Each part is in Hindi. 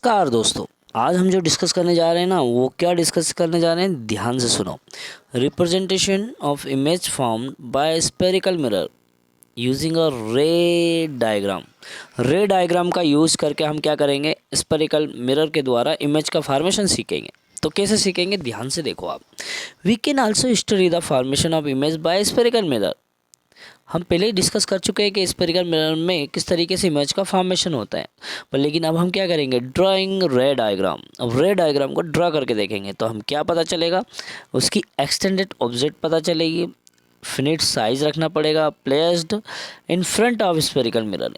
नमस्कार दोस्तों। आज हम जो डिस्कस करने जा रहे हैं ना, वो क्या डिस्कस करने जा रहे हैं, ध्यान से सुनो। Representation of image form bye spherical mirror using a रे डायग्राम। रे डायग्राम का यूज़ करके हम क्या करेंगे, स्पेरिकल मिरर के द्वारा इमेज का फॉर्मेशन सीखेंगे। तो कैसे सीखेंगे, ध्यान से देखो आप। We can also study the formation of image by spherical mirror. हम पहले ही डिस्कस कर चुके हैं कि स्पेरिकल मिरर में किस तरीके से इमेज का फॉर्मेशन होता है, पर लेकिन अब हम क्या करेंगे, ड्राइंग रे डायग्राम। अब रे डायग्राम को ड्रा करके देखेंगे तो हम क्या पता चलेगा, उसकी एक्सटेंडेड ऑब्जेक्ट पता चलेगी, फिनिट साइज रखना पड़ेगा, placed in front of spherical mirror,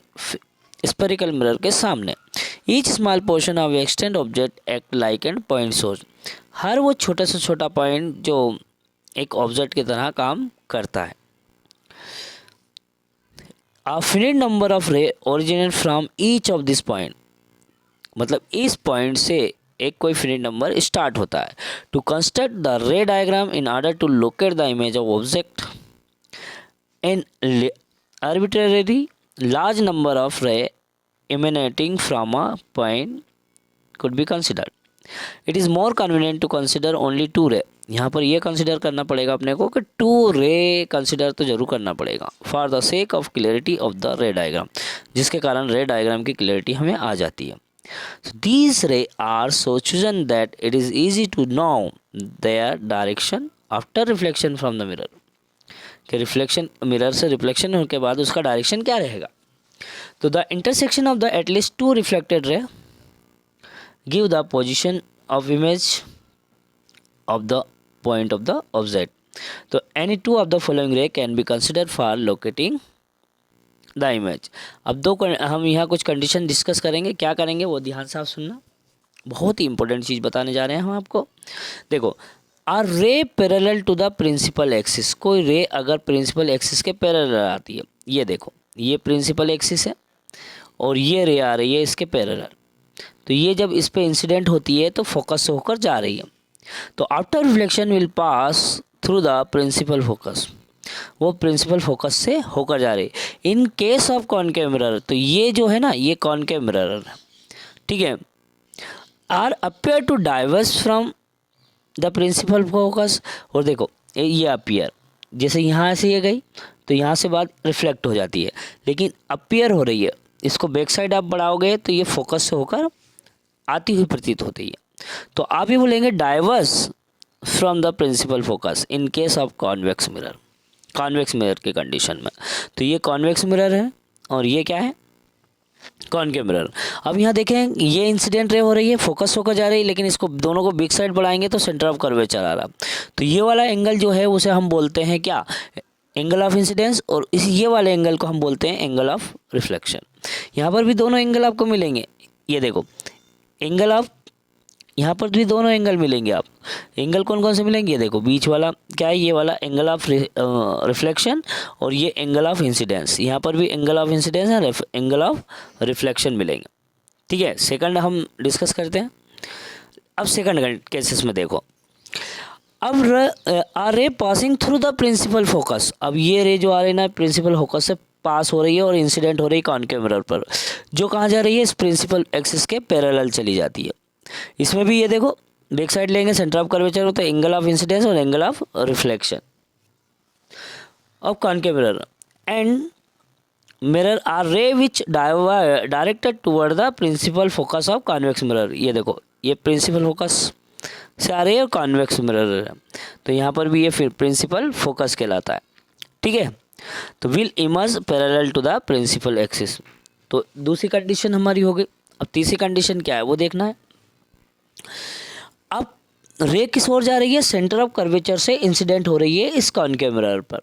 spherical mirror के सामने। Each small portion of extend object act like and point source. हर वो छोटा से छोटा पॉइंट जो एक ऑब्जेक्ट की तरह काम करता है। A finite number of ray originate from each of this point, मतलब इस पॉइंट से एक कोई फिनिट नंबर स्टार्ट होता है। To construct the ray diagram in order to locate the image of object an arbitrarily large number of ray emanating from a point could be considered. It is more convenient to consider only two ray. यहाँ पर ये कंसिडर करना पड़ेगा अपने को कि टू रे कंसिडर तो जरूर करना पड़ेगा for the sake of clarity of the ray diagram, जिसके कारण रे डायग्राम की क्लियरिटी हमें आ जाती है। So these ray are so chosen that it is easy to know their direction after reflection from the mirror. कि रिफ्लेक्शन, मिरर से रिफ्लेक्शन होने के बाद उसका डायरेक्शन क्या रहेगा। तो the intersection of the at least to reflected ray give the position of image of the point of the object. तो any two of the following ray can be considered for locating the image. अब हम यहाँ कुछ कंडीशन डिस्कस करेंगे, क्या करेंगे वो ध्यान से आप सुनना, बहुत ही इंपॉर्टेंट चीज़ बताने जा रहे हैं हम आपको। देखो, are ray parallel to the principal axis. कोई रे अगर प्रिंसिपल एक्सिस के पैरेलल आती है, ये देखो ये प्रिंसिपल एक्सिस है और ये रे आ रही है इसके पैरेलल, तो ये जब इस पे इंसिडेंट होती है तो फोकस से होकर जा रही है। तो after reflection will pass through the principal focus, वो प्रिंसिपल फोकस से होकर जा रही है। In case of concave mirror, तो ये जो है ना, ये कॉनकेव मिरर है, ठीक है, are appear to diverse from the principal focus. और देखो ये अपियर, जैसे यहाँ से ये गई तो यहाँ से बात रिफ्लेक्ट हो जाती है, लेकिन अपियर हो रही है, इसको बैक साइड आप बढ़ाओगे तो ये फोकस से होकर आती हुई प्रतीत होती है। तो आप ये बोलेंगे diverse from the principal focus in case of convex mirror, convex mirror के कंडीशन में। तो ये कॉन्वेक्स मिरर है और ये क्या है, कॉनकेव मिरर। अब यहाँ देखें ये इंसिडेंट रे हो रही है, फोकस होकर जा रही है, लेकिन इसको दोनों को बिग साइड बढ़ाएंगे तो सेंटर ऑफ कर्वेचर आ रहा। तो ये वाला एंगल जो है उसे हम बोलते हैं क्या, एंगल ऑफ इंसिडेंस, और इस ये वाले एंगल को हम बोलते हैं एंगल ऑफ रिफ्लेक्शन। यहाँ पर भी दोनों एंगल आपको मिलेंगे, ये देखो एंगल ऑफ, यहाँ पर भी दोनों एंगल मिलेंगे। आप एंगल कौन कौन से मिलेंगे, ये देखो बीच वाला क्या है, ये वाला एंगल ऑफ रिफ्लेक्शन, और ये एंगल ऑफ इंसिडेंस। यहाँ पर भी एंगल ऑफ इंसिडेंस है, एंगल ऑफ रिफ्लेक्शन मिलेंगे, ठीक है। सेकंड हम डिस्कस करते हैं। अब सेकंड केसेस में देखो, अब ray passing through the principal focus. अब ये रे जो आ रही है ना, प्रिंसिपल फोकस से पास हो रही है और इंसिडेंट हो रही है कॉनकेव मिरर पर, जो कहाँ जा रही है, इस प्रिंसिपल एक्सिस के पैरेलल चली जाती है। इसमें भी ये देखो बैक साइड लेंगे, सेंटर ऑफ कर्वेचर होता है, एंगल ऑफ इंसिडेंस और angle of reflection of concave mirror and mirror are ray which directed toward the principal focus of convex mirror. ये देखो ये प्रिंसिपल फोकस से आ रही है और कॉन्वेक्स मिरर है, तो यहाँ पर भी ये फिर प्रिंसिपल फोकस कहलाता है, ठीक है। तो will emerge parallel to the principal axis. तो दूसरी कंडीशन हमारी हो गई। अब तीसरी कंडीशन क्या है वो देखना है। अब रे किस ओर जा रही है, सेंटर ऑफ कर्वेचर से इंसिडेंट हो रही है इस कॉनकेव मिरर पर,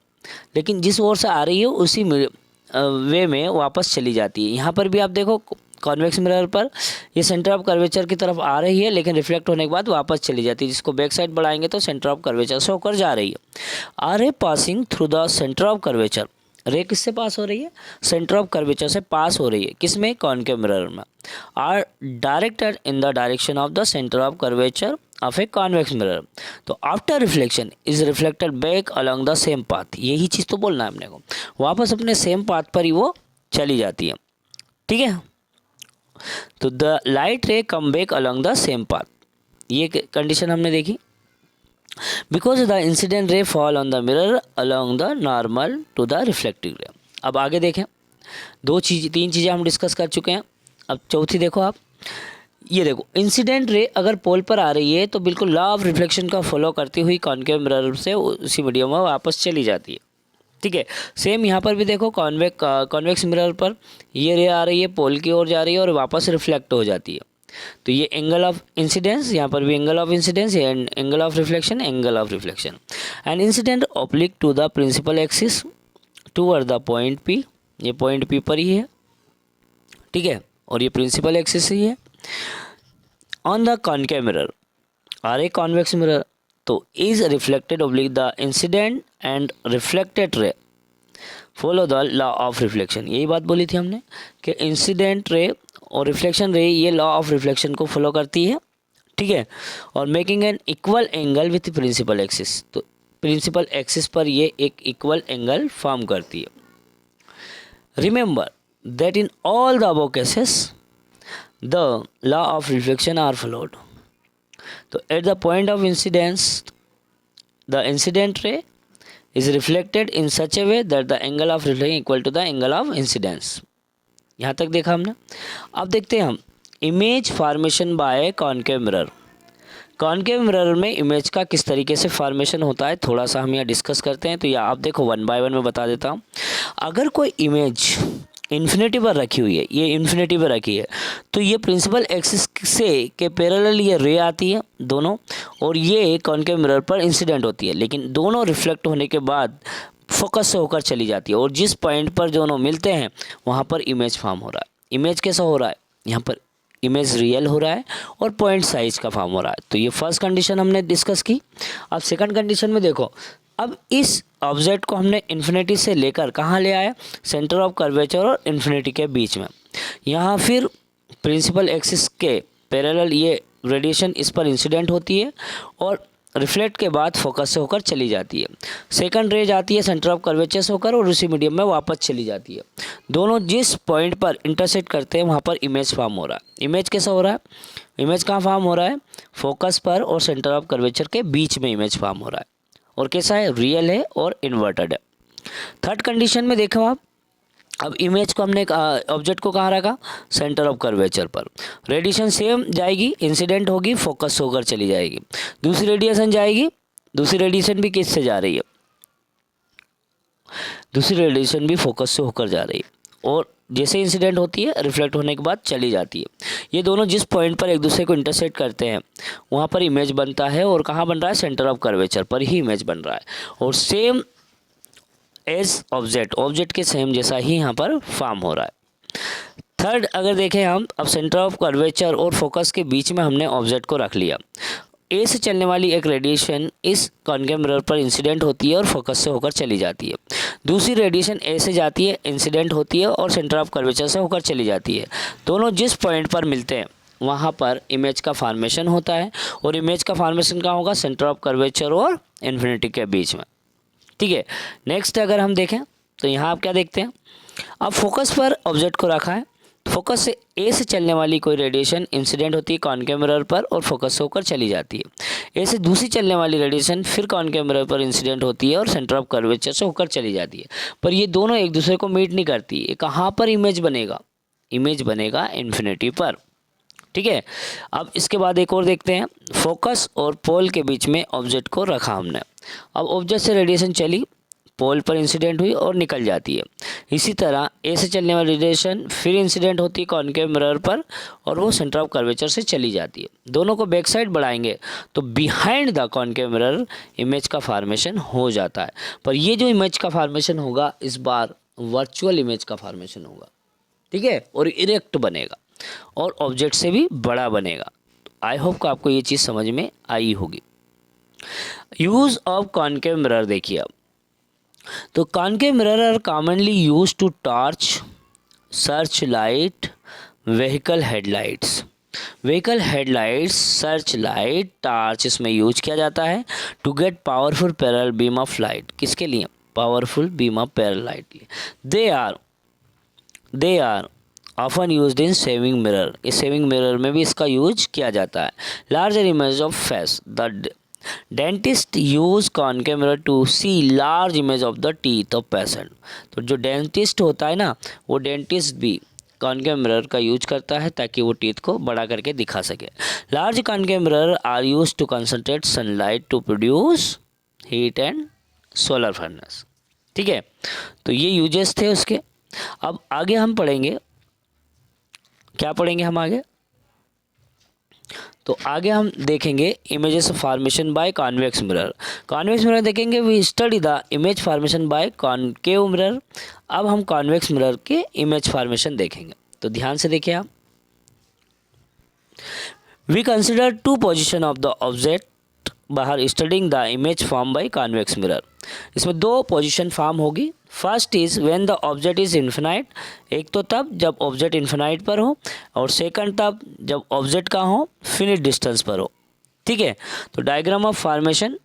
लेकिन जिस ओर से आ रही है उसी वे में वापस चली जाती है। यहाँ पर भी आप देखो कॉन्वेक्स मिरर पर ये सेंटर ऑफ कर्वेचर की तरफ आ रही है, लेकिन रिफ्लेक्ट होने के बाद वापस चली जाती है, जिसको बैक साइड बढ़ाएंगे तो सेंटर ऑफ कर्वेचर से होकर जा रही है। Are ray passing through the centre of curvature, ray किससे पास हो रही है, सेंटर ऑफ कर्वेचर से पास हो रही है, किसमें, कॉनकेव मिरर में। Are directed in the direction of the centre of curvature of a convex mirror. तो after reflection is reflected back along the same path. यही चीज़ तो बोलना है अपने को, वापस अपने सेम पाथ पर ही वो चली जाती है, ठीक है। तो the light ray come back along the same path, ये कंडीशन हमने देखी। Because the incident ray fall on the mirror along the normal to the reflective ray. अब आगे देखें, तीन चीज़ें हम डिस्कस कर चुके हैं। अब चौथी देखो आप, ये देखो इंसिडेंट रे अगर पोल पर आ रही है तो बिल्कुल लॉ ऑफ रिफ्लेक्शन का फॉलो करती हुई कॉन्केव मिरर से उसी मीडियम में वापस चली जाती है। ठीक है, सेम यहाँ पर भी देखो कॉन्वेक्स मिरर पर ये रे आ रही है, पोल की ओर जा रही है और वापस रिफ्लेक्ट हो जाती है। तो ये एंगल ऑफ इंसिडेंस, यहाँ पर भी angle of incidence, angle of reflection, angle of reflection. And incident oblique to the principal axis toward the point P, ये पॉइंट पी पर ही है। ठीक है, और ये प्रिंसिपल एक्सिस ही है। On the concave mirror or a convex mirror, तो is reflected oblique the incident and reflected ray follow the law of reflection. यही बात बोली थी हमने कि इंसिडेंट रे और रिफ्लेक्शन रे ये लॉ ऑफ रिफ्लेक्शन को फॉलो करती है। ठीक है, और making an equal angle with principal axis, तो प्रिंसिपल एक्सिस पर ये एक इक्वल एंगल फॉर्म करती है। Remember that in all the above cases the law of reflection are followed. तो at the point of incidence the incident ray is reflected in such a way that the angle of reflection equal to the angle of incidence। यहाँ तक देखा हमने। अब देखते हैं हम image formation bye concave mirror. Concave mirror में इमेज का किस तरीके से फॉर्मेशन होता है थोड़ा सा हम यहाँ डिस्कस करते हैं। तो या आप देखो वन बाय वन में बता देता हूँ। अगर कोई इमेज इन्फिनिटी पर रखी हुई है, ये इन्फिनिटी पर रखी है, तो ये प्रिंसिपल एक्सिस से के पैरेलल ये रे आती है दोनों, और ये कॉन्केव मिरर पर इंसिडेंट होती है, लेकिन दोनों रिफ्लेक्ट होने के बाद फोकस से होकर चली जाती है, और जिस पॉइंट पर दोनों मिलते हैं वहाँ पर इमेज फॉर्म हो रहा है। इमेज कैसा हो रहा है, यहाँ पर इमेज रियल हो रहा है और पॉइंट साइज का फॉर्म हो रहा है। तो ये फर्स्ट कंडीशन हमने डिस्कस की। अब सेकंड कंडीशन में देखो, अब इस ऑब्जेक्ट को हमने इन्फिनिटी से लेकर कहाँ ले आए, सेंटर ऑफ कर्वेचर और इन्फिनिटी के बीच में। यहाँ फिर प्रिंसिपल एक्सिस के पैरेलल ये रेडिएशन इस पर इंसिडेंट होती है और रिफ्लेक्ट के बाद फोकस से होकर चली जाती है। सेकंड रे जाती है सेंटर ऑफ कर्वेचर से होकर और उसी मीडियम में वापस चली जाती है। दोनों जिस पॉइंट पर इंटरसेक्ट करते हैं वहाँ पर इमेज फॉर्म हो रहा है। इमेज कैसा हो रहा है, इमेज कहाँ फॉर्म हो रहा है, फोकस पर और सेंटर ऑफ कर्वेचर के बीच में इमेज फॉर्म हो रहा है, और कैसा है, रियल है और इन्वर्टेड है। थर्ड कंडीशन में देखो आप, अब इमेज को हमने ऑब्जेक्ट को कहाँ रखा, सेंटर ऑफ कर्वेचर पर। रेडिएशन सेम जाएगी, इंसिडेंट होगी, फोकस होकर चली जाएगी। दूसरी रेडिएशन जाएगी, दूसरी रेडिएशन भी किससे जा रही है, दूसरी रेडिएशन भी फोकस से होकर जा रही है, और जैसे इंसिडेंट होती है रिफ्लेक्ट होने के बाद चली जाती है। ये दोनों जिस पॉइंट पर एक दूसरे को इंटरसेक्ट करते हैं वहाँ पर इमेज बनता है, और कहाँ बन रहा है, सेंटर ऑफ कर्वेचर पर ही इमेज बन रहा है, और सेम एज ऑब्जेक्ट के सेम जैसा ही यहाँ पर फॉर्म हो रहा है। थर्ड अगर देखें हम, अब सेंटर ऑफ कर्वेचर और फोकस के बीच में हमने ऑब्जेक्ट को रख लिया। ए से चलने वाली एक रेडिएशन इस कॉन्केव मिरर पर इंसिडेंट होती है और फोकस से होकर चली जाती है। दूसरी रेडिएशन ए से जाती है, इंसिडेंट होती है और सेंटर ऑफ कर्वेचर से होकर चली जाती है। दोनों जिस पॉइंट पर मिलते हैं वहाँ पर इमेज का फॉर्मेशन होता है, और इमेज का फॉर्मेशन कहाँ होगा, सेंटर ऑफ कर्वेचर और इन्फिनिटी के बीच में। ठीक है, नेक्स्ट अगर हम देखें तो यहाँ आप क्या देखते हैं, अब फोकस पर ऑब्जेक्ट को रखा है, फोकस से ए से चलने वाली कोई रेडिएशन इंसिडेंट होती है कॉन्केव मिरर पर और फोकस से होकर चली जाती है। ए से दूसरी चलने वाली रेडिएशन फिर कॉन्केव मिरर पर इंसिडेंट होती है और सेंटर ऑफ कर्वेचर से होकर चली जाती है, पर ये दोनों एक दूसरे को मीट नहीं करती। ये कहाँ पर इमेज बनेगा, इमेज बनेगा इन्फिनिटी पर। ठीक है, अब इसके बाद एक और देखते हैं, फोकस और पोल के बीच में ऑब्जेक्ट को रखा हमने। अब ऑब्जेक्ट से रेडिएशन चली, पोल पर इंसिडेंट हुई और निकल जाती है। इसी तरह ए से चलने वाली रेडिएशन फिर इंसिडेंट होती है कॉन्केव मिरर पर और वो सेंटर ऑफ कर्वेचर से चली जाती है। दोनों को बैक साइड बढ़ाएंगे तो behind the concave mirror image का फॉर्मेशन हो जाता है, पर ये जो इमेज का फॉर्मेशन होगा इस बार वर्चुअल इमेज का फॉर्मेशन होगा। ठीक है, और इरेक्ट बनेगा और ऑब्जेक्ट से भी बड़ा बनेगा। आई होप कि आपको ये चीज़ समझ में आई होगी। यूज़ ऑफ कॉन्केव मिरर देखिए अब, तो concave mirror are commonly use to torch, search light, vehicle headlights. Vehicle headlights, search light, torch इसमें यूज किया जाता है to get powerful parallel beam of light. किसके लिए, powerful beam of parallel light लिए। They are often used in shaving mirror, इस सेविंग मिरर में भी इसका यूज किया जाता है। Larger image of face, the dentist use concave mirror to see large image of the teeth of patient. तो जो डेंटिस्ट होता है ना, वो डेंटिस्ट भी कॉनकेव मिरर का यूज करता है ताकि वो टीथ को बड़ा करके दिखा सके। Large concave mirror are use to concentrate sunlight to produce heat and solar furnace. ठीक है, तो ये यूजेस थे उसके। अब आगे हम पढ़ेंगे, क्या पढ़ेंगे हम आगे? तो आगे हम देखेंगे images formation by convex mirror. Convex mirror देखेंगे, we study the image formation by concave mirror. अब हम कॉन्वेक्स मिरर के इमेज फॉर्मेशन देखेंगे, तो ध्यान से देखिए आप। We consider two position of the object बाहर studying the image form by convex mirror. इसमें दो पोजीशन फॉर्म होगी। First is when the object is infinite, एक तो तब जब ऑब्जेक्ट इन्फिनाइट पर हो, और सेकंड तब जब ऑब्जेक्ट का हो फिनिट डिस्टेंस पर हो। ठीक है, तो diagram of formation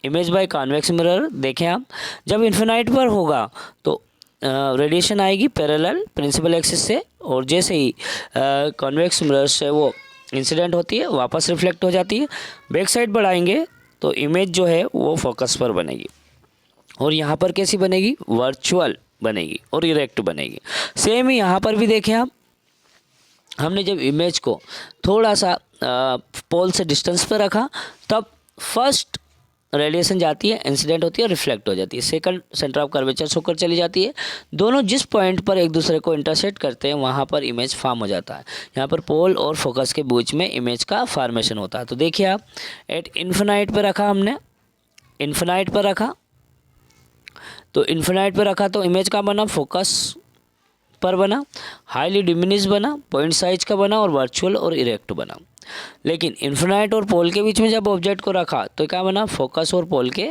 image by convex mirror देखें आप। जब इन्फिनाइट पर होगा तो रेडिएशन आएगी पैरेलल प्रिंसिपल एक्सिस से, और जैसे ही कॉन्वेक्स मिरर से वो इंसिडेंट होती है वापस रिफ्लेक्ट हो जाती है। बैक साइड बढ़ाएंगे तो इमेज जो है वो फोकस पर बनेगी, और यहाँ पर कैसी बनेगी? वर्चुअल बनेगी और इरेक्ट बनेगी। सेम ही यहाँ पर भी देखें आप, हमने जब इमेज को थोड़ा सा पोल से डिस्टेंस पर रखा तब फर्स्ट रेडिएशन जाती है, इंसिडेंट होती है, रिफ्लेक्ट हो जाती है। सेकंड सेंटर ऑफ कर्वेचर होकर चली जाती है। दोनों जिस पॉइंट पर एक दूसरे को इंटरसेक्ट करते हैं वहाँ पर इमेज फॉर्म हो जाता है। यहाँ पर पोल और फोकस के बीच में इमेज का फॉर्मेशन होता है। तो देखिए आप, एट इन्फिनाइट पर रखा हमने, इन्फिनाइट पर रखा, तो इन्फिनाइट पर रखा तो इमेज का बना, फोकस पर बना, हाईली डिमिनिश बना, पॉइंट साइज का बना, और वर्चुअल और इरेक्ट बना। लेकिन इन्फिनाइट और पोल के बीच में जब ऑब्जेक्ट को रखा तो क्या बना? फोकस और पोल के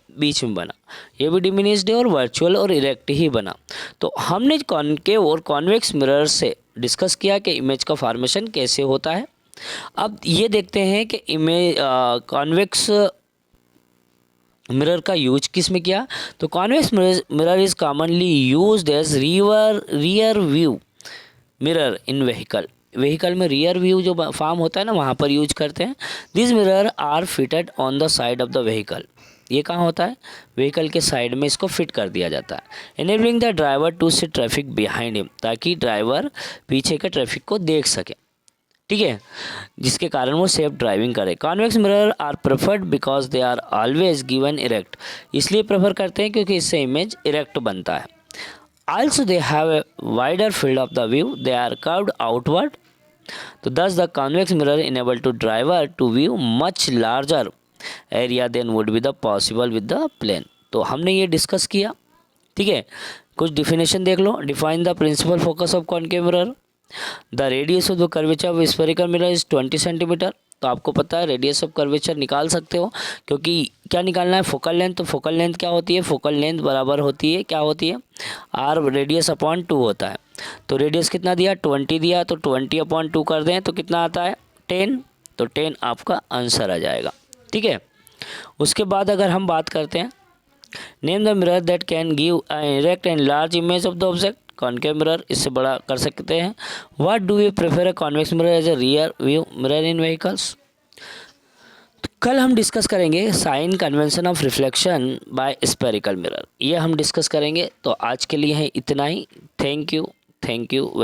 बीच में बना, ये भी डिमिनिश्ड है और वर्चुअल और इरेक्ट ही बना। तो हमने कॉनकेव और कॉन्वेक्स मिरर से डिस्कस किया कि इमेज का फॉर्मेशन कैसे होता है। अब ये देखते हैं कि इमेज कॉन्वेक्स मिरर का यूज किस में किया। तो convex mirror is commonly used as rear view mirror in vehicle में रियर व्यू जो फॉर्म होता है ना, वहाँ पर यूज करते हैं। This mirror are fitted on the side of the vehicle, ये कहाँ होता है? व्हीकल के साइड में इसको फिट कर दिया जाता है। Enabling the driver to see traffic behind him, ताकि ड्राइवर पीछे के ट्रैफिक को देख सके। ठीक है, जिसके कारण वो सेफ ड्राइविंग करे। Convex mirror are preferred because they are always given erect, इसलिए प्रेफर करते हैं क्योंकि इससे इमेज इरेक्ट बनता है। Also they have a wider field of the view, they are curved outward, so thus the convex mirror enable to driver to view much larger area than would be the possible with the plane। तो हमने ये डिस्कस किया। ठीक है, कुछ डिफिनेशन देख लो। Define the principal focus of concave mirror. The radius of the curvature of spherical mirror is 20 centimetre. तो आपको पता है रेडियस ऑफ कर्वेचर निकाल सकते हो, क्योंकि क्या निकालना है? Focal length. तो फोकल लेंथ क्या होती है? फोकल लेंथ बराबर होती है, क्या होती है? आर रेडियस अपॉन 2 होता है। तो रेडियस कितना दिया? 20 दिया, तो 20 अपॉन 2 कर दें तो कितना आता है? 10। तो 10 आपका आंसर आ जाएगा। ठीक है, उसके बाद अगर हम बात करते हैं, name the mirror that can give erect and large image of the object. Concave mirror इससे बड़ा कर सकते हैं। What do you prefer a convex mirror as a rear view mirror in vehicles. तो कल हम डिस्कस करेंगे sign convention of reflection by spherical mirror, ये हम डिस्कस करेंगे। तो आज के लिए है इतना ही। Thank you.